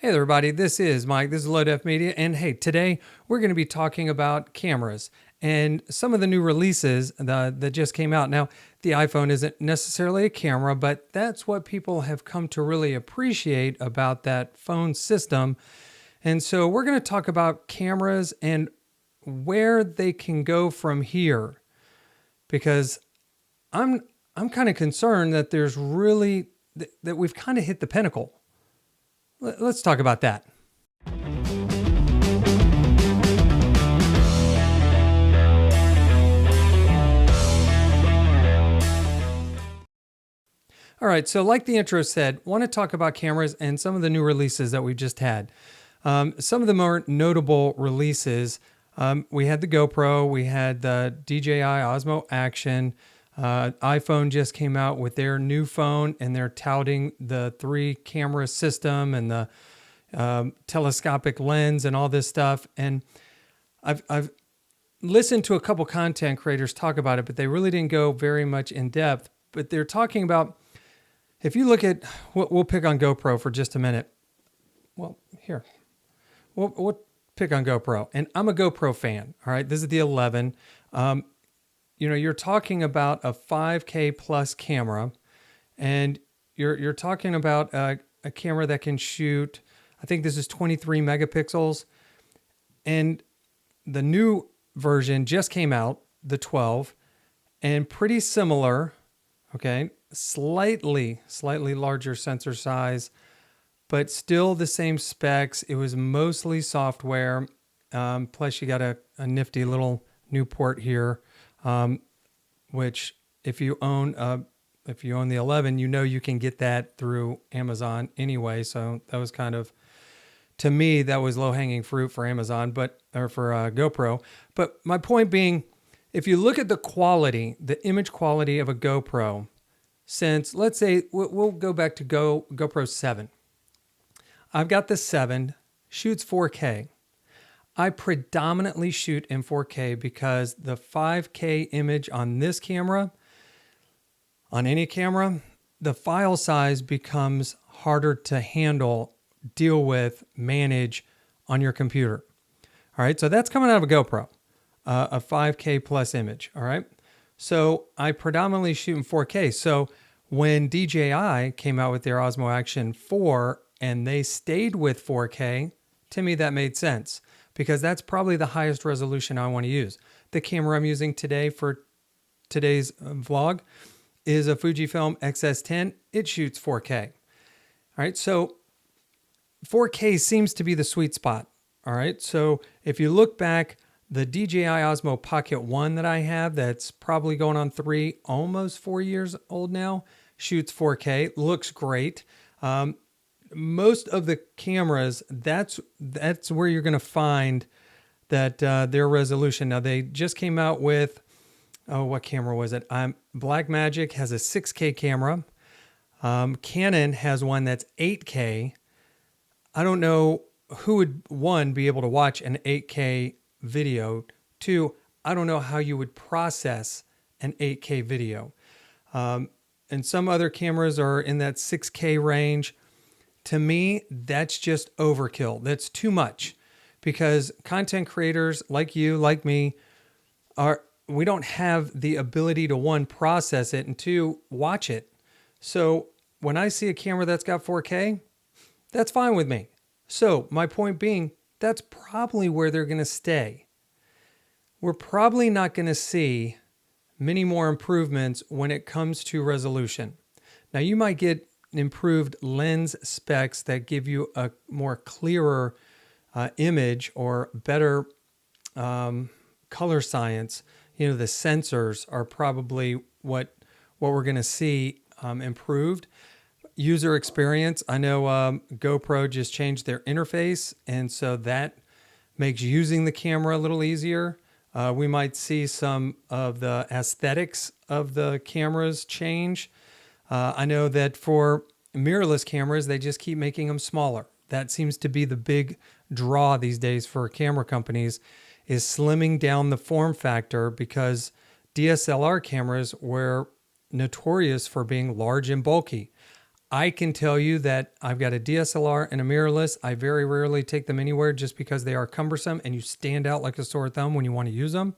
Hey everybody, this is Mike. This is Low Def Media, and hey, today we're going to be talking about cameras and some of the new releases that just came out. Now, the iPhone isn't necessarily a camera, but that's what people have come to really appreciate about that phone system. And so we're going to talk about cameras and where they can go from here, because I'm kind of concerned that there's really that we've kind of hit the pinnacle. Let's talk about that. All right, so like the intro said, want to talk about cameras and some of the new releases that we just had. Some of the more notable releases, we had the GoPro, we had the DJI Osmo Action. iPhone just came out with their new phone, and they're touting the 3-camera system and the telescopic lens and all this stuff. And I've listened to a couple content creators talk about it, but they really didn't go very much in depth. But they're talking about, if you look at, we'll pick on GoPro for just a minute. Well, here, we'll pick on GoPro, and I'm a GoPro fan. All right, this is the 11. You're talking about a 5K plus camera, and you're talking about a camera that can shoot, I think this is 23 megapixels, and the new version just came out, the 12, and pretty similar, okay, slightly larger sensor size, but still the same specs. It was mostly software, plus you got a nifty little new port here. Which if you own the 11, you can get that through Amazon anyway. So that was kind of, to me, that was low hanging fruit for Amazon, or for GoPro. But my point being, if you look at the quality, the image quality of a GoPro, since let's say we'll go back to GoPro 7. I've got the 7, shoots 4K. I predominantly shoot in 4K because the 5K image on this camera, on any camera, the file size becomes harder to handle, deal with, manage on your computer. All right, so that's coming out of a GoPro, a 5K plus image. All right, so I predominantly shoot in 4K. So when DJI came out with their Osmo Action 4 and they stayed with 4K, to me that made sense, because that's probably the highest resolution I want to use. The camera I'm using today for today's vlog is a Fujifilm X-S10. It shoots 4K. All right, so 4K seems to be the sweet spot. All right, so if you look back, the DJI Osmo Pocket 1 that I have, that's probably going on 3, almost 4 years old now, shoots 4K, looks great. Most of the cameras, that's where you're going to find that their resolution. Now, they just came out with, what camera was it? Blackmagic has a 6K camera. Canon has one that's 8K. I don't know who would, one, be able to watch an 8K video. Two, I don't know how you would process an 8K video. And some other cameras are in that 6K range. To me, that's just overkill. That's too much, because content creators like you, like me, we don't have the ability to, one, process it, and two, watch it. So when I see a camera that's got 4K, that's fine with me. So my point being, that's probably where they're going to stay. We're probably not going to see many more improvements when it comes to resolution. Now, you might get improved lens specs that give you a more clearer image, or better color science. The sensors are probably what we're going to see improved. User experience, I know GoPro just changed their interface, and so that makes using the camera a little easier. We might see some of the aesthetics of the cameras change. I know that for mirrorless cameras, they just keep making them smaller. That seems to be the big draw these days for camera companies, is slimming down the form factor, because DSLR cameras were notorious for being large and bulky. I can tell you that I've got a DSLR and a mirrorless. I very rarely take them anywhere just because they are cumbersome and you stand out like a sore thumb when you want to use them.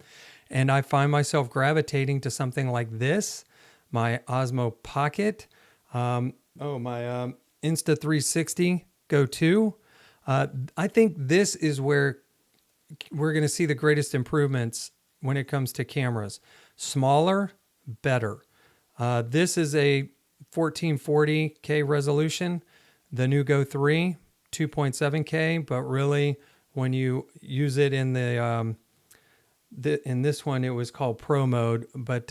And I find myself gravitating to something like this, my Osmo Pocket, my Insta360 Go 2. I think this is where we're going to see the greatest improvements when it comes to cameras. Smaller, better. This is a 1440K resolution. The new Go 3, 2.7K, but really when you use it in in this one, it was called Pro mode, but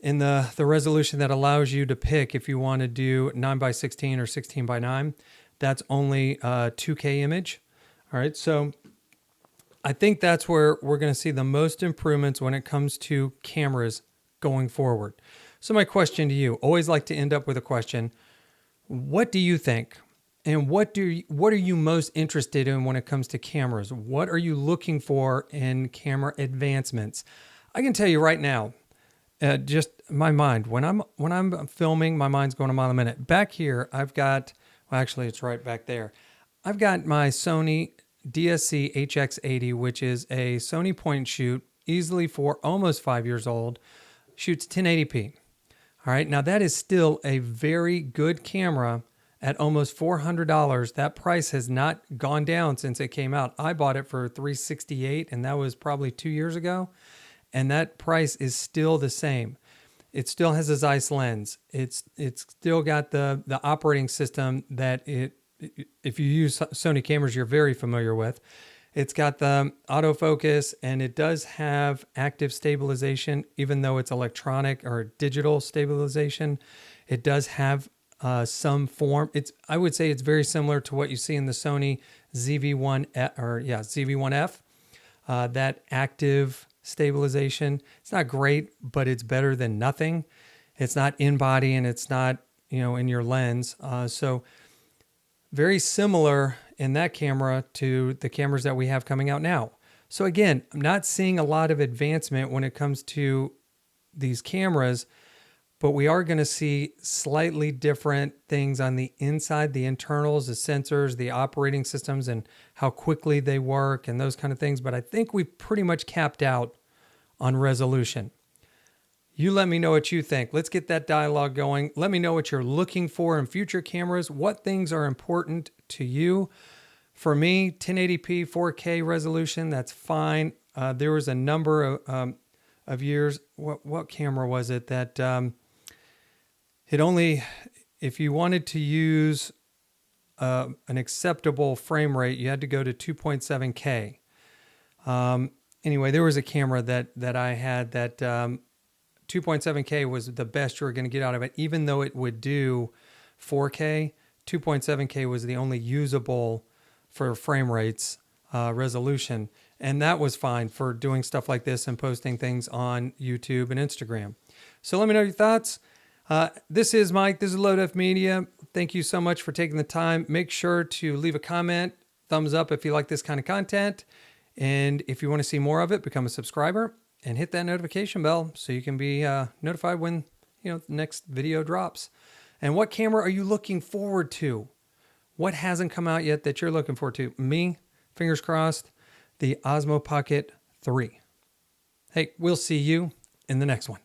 in the resolution that allows you to pick if you want to do 9:16 or 16:9, that's only a 2K image. All right, so I think that's where we're going to see the most improvements when it comes to cameras going forward. So my question to you, always like to end up with a question. What do you think? And what are you most interested in when it comes to cameras? What are you looking for in camera advancements? I can tell you right now, just my mind, when I'm filming, my mind's going a mile a minute. Back here, I've got, well, actually it's right back there. I've got my Sony DSC HX80, which is a Sony point and shoot, easily almost 5 years old, shoots 1080p. All right, now that is still a very good camera at almost $400. That price has not gone down since it came out. I bought it for $368, and that was probably 2 years ago, and that price is still the same. It still has a Zeiss lens. It's still got the operating system that if you use Sony cameras, you're very familiar with. It's got the autofocus, and it does have active stabilization, even though it's electronic or digital stabilization. It does have some form. I would say it's very similar to what you see in the Sony ZV-1F, that active stabilization. It's not great, but it's better than nothing. It's not in body, and it's not in your lens. So very similar in that camera to the cameras that we have coming out now. So again, I'm not seeing a lot of advancement when it comes to these cameras, but we are going to see slightly different things on the inside, the internals, the sensors, the operating systems, and how quickly they work and those kind of things. But I think we've pretty much capped out on resolution. You let me know what you think. Let's get that dialogue going. Let me know what you're looking for in future cameras. What things are important to you? For me, 1080p, 4K resolution, that's fine. There was a number of years. What camera was it that if you wanted to use an acceptable frame rate, you had to go to 2.7K. Anyway, there was a camera that I had that 2.7K was the best you were going to get out of it. Even though it would do 4K, 2.7K was the only usable for frame rates resolution. And that was fine for doing stuff like this and posting things on YouTube and Instagram. So let me know your thoughts. This is Mike. This is Load F Media. Thank you so much for taking the time. Make sure to leave a comment, thumbs up if you like this kind of content. And if you want to see more of it, become a subscriber and hit that notification bell so you can be notified when the next video drops. And what camera are you looking forward to? What hasn't come out yet that you're looking forward to? Me, fingers crossed, the Osmo Pocket 3. Hey, we'll see you in the next one.